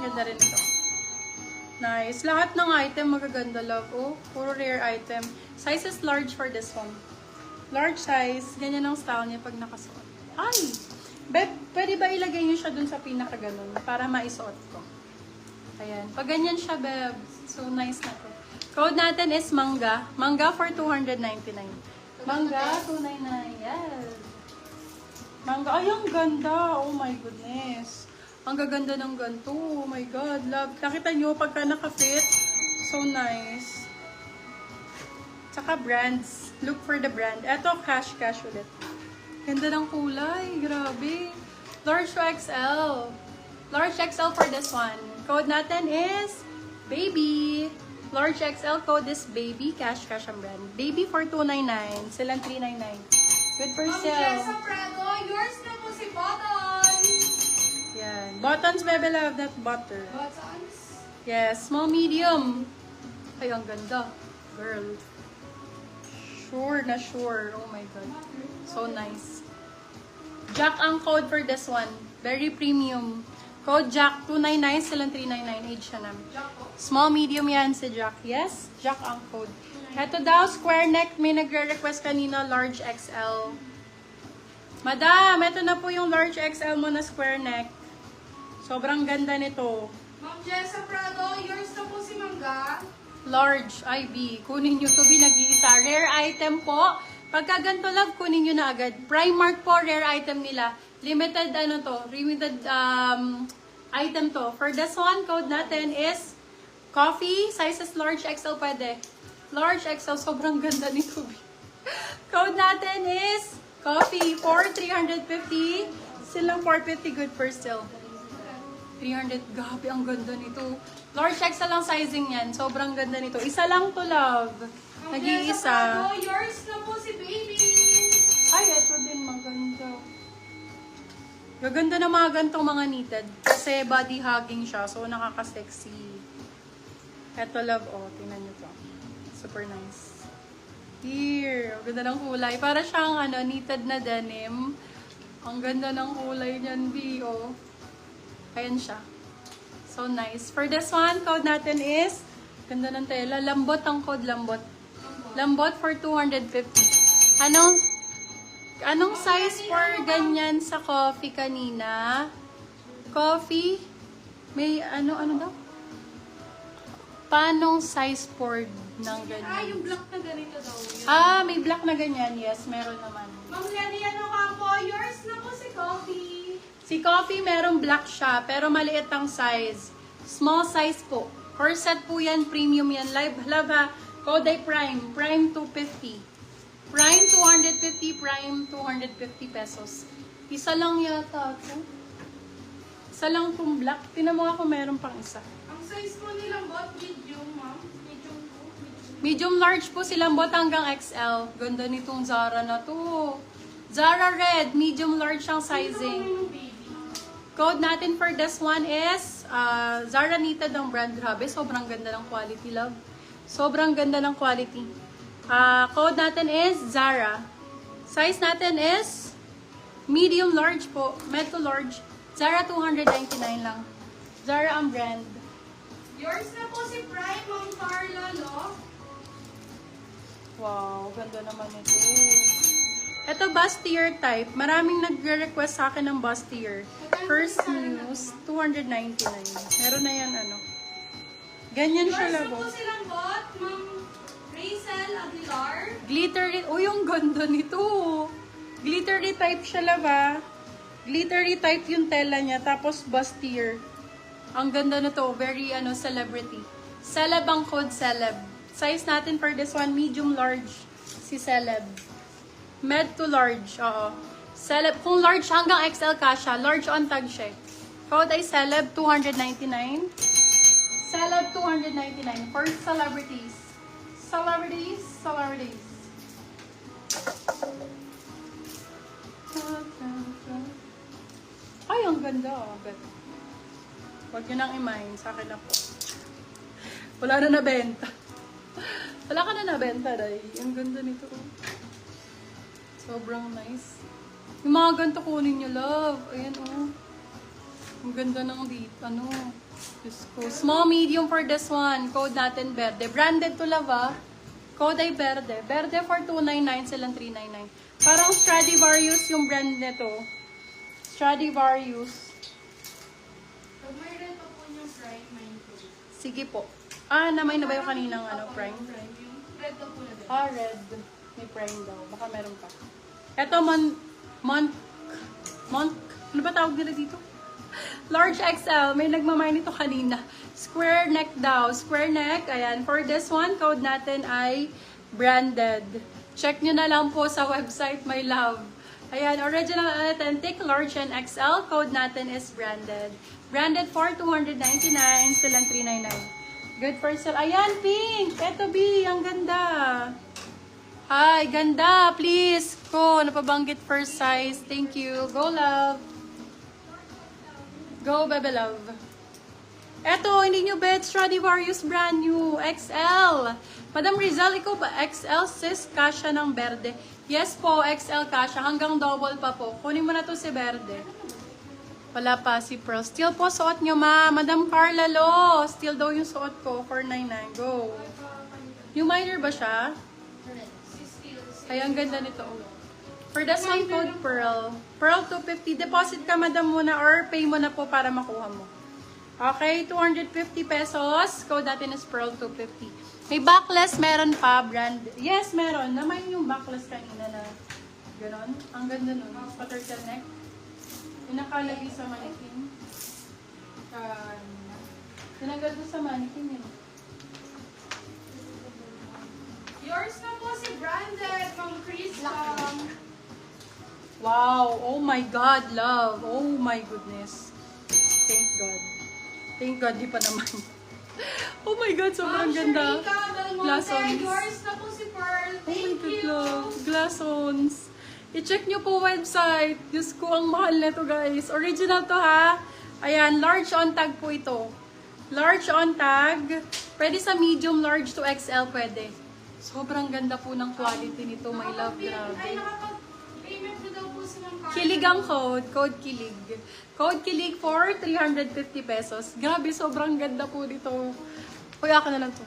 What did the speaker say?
Ganda rin ito. Nice. Lahat ng item magaganda, love. Oh, puro rare item. Size is large for this one. Large size. Ganyan ang style niya pag nakasuot. Ay! Beb, pwede ba ilagay niyo siya dun sa pinaka-ganon para maisuot ko? Ayan. Pag ganyan siya, beb. So, nice na to. Code natin is Mangga. Mangga for 299. Mangga, 299. Yes. Mangga. Ay, ang ganda. Oh my goodness. Ang gaganda ng ganito. Oh my God. Love. Nakita nyo pagka naka-fit. So nice. Tsaka brands. Look for the brand. Eto, cash ulit. Ganda ng kulay. Grabe. Large to XL. Large XL for this one. Code natin is Baby. Large XL code is Baby. Cash ang brand. Baby for 299. Silang 399. Good for sale. Jessa Prado, yours na po si Buttons. Yan. Buttons, baby love. That butter. Buttons? Yes. Small, medium. Ay, ang ganda. Girl. Sure na sure. Oh my God. So nice. Jack ang code for this one. Very premium. Code Jack 299, silang 399. Age siya namin. Small, medium yan si Jack. Yes, Jack ang code. Ito daw, square neck. May nagre-request kanina, large XL. Madam, ito na po yung large XL mo na square neck. Sobrang ganda nito. Ma'am Jessa Prado, yours na po si Mangga. Large IB. Kunin nyo to, nag-iisa. Rare item po. Pagka ganito, love, kunin nyo na agad. Primark po, rare item nila. Limited, limited item to. For this one, code natin is coffee. Sizes large XL pwede. Large XL, sobrang ganda nito. Code natin is coffee for 350. Silang 450, good for still. 300, gabi, ang ganda nito. Large XL lang sizing yan. Sobrang ganda nito. Isa lang to, love. Nag-iisa. Yours na po si Baby. Ay, ito din, maganda. Gaganda na mga gantong mga knitted. Kasi body hugging siya. So, nakaka-sexy. Ito, love. Oh, tingnan nyo to. Super nice. Here. Ang ganda ng kulay. Para siyang knitted na denim. Ang ganda ng kulay niyan, B. Oh. Ayan siya. So, nice. For this one, code natin is, ganda ng tela. Lambot ang code, lambot. Lambot for 250. Anong size for ganyan sa coffee kanina? Coffee? May ano daw? Paanong size for ng ganyan? Yung black na ganito daw. May black na ganyan. Yes, meron naman. Ma'am Lenny, ano ka po? Yours na po si Coffee. Si Coffee, merong black siya, pero maliit ang size. Small size po. Corset po yan, premium yan. Love ha. Code ay Prime. Prime 250. Prime 250, Prime 250 pesos. Isa lang yata ito. Isa lang itong black. Tinan mo ako, meron pang isa. Ang size po nilang bot, medium, ma'am. Medium po. Medium large po silang bot hanggang XL. Ganda nitong Zara na to. Zara Red, medium large ang sizing. Code natin for this one is Zara Knitted ang brand. Grabe, sobrang ganda ng quality, love. Sobrang ganda ng quality. Code natin is Zara. Size natin is medium large po. Med to large. Zara 299 lang. Zara ang brand. Yours na po si Prime, Ma'am Carla, no? Wow, ganda naman ito. Ito, bustier type. Maraming nagre-request sa akin ng bustier. First news, 299. Meron na yan, Ganyan siya, Yours na labo. po silang bot, Ma'am Rachel Aguilar. Glittery. Uy, yung ganda nito. Glittery type siya, lava. Glittery type yung tela niya. Tapos, bustier. Ang ganda na to. Very, celebrity. Celeb ang code, celeb. Size natin for this one, medium large. Si celeb. Med to large. Oo. Celeb. Kung large hanggang XL kasha, large on tag siya. Code ay celeb, 299. Celeb, 299. For celebrities. Celebrities. Ay, ang ganda. Huwag nyo nang i-mind. Sa akin na po. Wala na nabenta. Wala ka na nabenta, Day. Ang ganda nito. Sobrang nice. Yung mga ganito kunin nyo, love. Ayan, oh. Ang ganda ng dito. Ano? Diyos ko. Small, medium for this one. Code natin Verde. Branded to love, ah. Code ay Verde. Verde for 299, silang 399. Parang Stradivarius yung brand nito. Stradivarius. Pag may red pa po yung prime, mine po. Sige po. Ah, namay na ba yung kaninang ano, Prime? Yung red pa po na din. Ah, red. May Prime daw. Baka meron pa. Ito, ano ba tawag nila dito? Large XL. May nagmamay nito kanina. Square neck daw. Square neck. Ayan. For this one, code natin ay branded. Check nyo na lang po sa website, my love. Ayan. Original and authentic. Large and XL. Code natin is branded. Branded for 299. Silang 399. Good for sale. Ayan, pink. Eto, B. Ang ganda. Hi, ganda. Please. Ko, napabanggit first size. Thank you. Go, love. Go, baby love. Eto, hindi nyo bet. Stradivarius brand new. XL. Madam Rizal, ikaw ba? XL, sis, kasha ng Verde. Yes po, XL kasha. Hanggang double pa po. Kunin mo na to si Verde. Wala pa si Pearl. Still po, suot nyo, ma. Madam Carla Lo. Still daw yung suot ko. 499. Go. Yung minor ba siya? Ay, ang ganda nito. For this one, code Pearl. Pearl 250. Deposit ka, madam, muna or pay mo na po para makuha mo. Okay, 250 pesos. Code natin is Pearl 250. May backless, meron pa, brand. Yes, meron. Naman yung backless kanina na gano'n. Ang ganda nun. Pa-turtleneck. Yung nakalagay sa mannequin. Tinanggal ko sa mannequin yun. Yours na po si Branded from Chris. Wow! Oh my God, love! Oh my goodness! Thank God. Thank God, di pa naman. Oh my God, sobrang ganda. Glassons. Yours na po si Pearl. Oh my Thank God, you. love. Glassons. I-check nyo po website. Diyos ko, ang mahal nito, guys. Original to, ha? Ayan, large on tag po ito. Large on tag. Pwede sa medium, large to XL, pwede. Sobrang ganda po ng quality nito, my love. Ay, Grabe. nakapag-payment na daw po sa mga card. Kilig ang code. Code Kilig. Code Kilig for 350 pesos. Grabe, sobrang ganda po dito. Kuya ka na lang to.